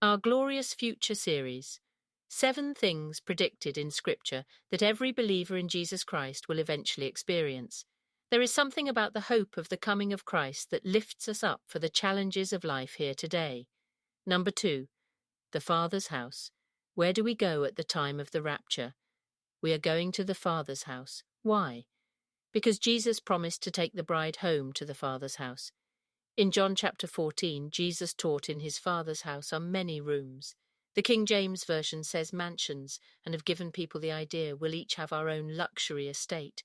Our Glorious Future series. 7 things predicted in Scripture that every believer in Jesus Christ will eventually experience. There is something about the hope of the coming of Christ that lifts us up for the challenges of life here today. Number 2. The Father's house. Where do we go at the time of the rapture? We are going to the Father's house. Why? Because Jesus promised to take the bride home to the Father's house. In John chapter 14, Jesus taught in his Father's house are many rooms. The King James Version says mansions, and have given people the idea we'll each have our own luxury estate.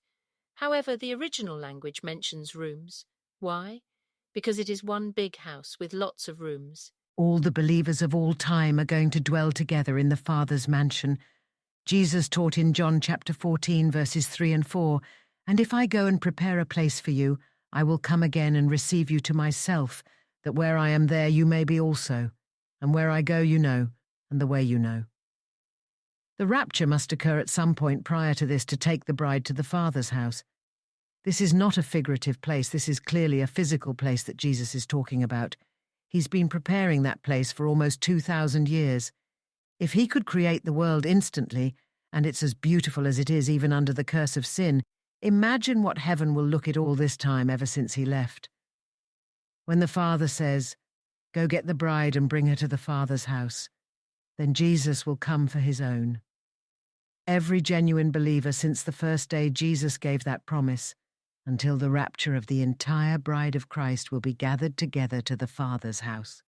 However, the original language mentions rooms. Why? Because it is one big house with lots of rooms. All the believers of all time are going to dwell together in the Father's mansion. Jesus taught in John chapter 14, verses 3 and 4, "And if I go and prepare a place for you, I will come again and receive you to myself, that where I am there you may be also. And where I go you know, and the way you know." The rapture must occur at some point prior to this to take the bride to the Father's house. This is not a figurative place, this is clearly a physical place that Jesus is talking about. He's been preparing that place for almost 2,000 years. If he could create the world instantly, and it's as beautiful as it is even under the curse of sin, imagine what heaven will look at all this time ever since he left. When the Father says, "Go get the bride and bring her to the Father's house," then Jesus will come for his own. Every genuine believer since the first day Jesus gave that promise, until the rapture of the entire bride of Christ will be gathered together to the Father's house.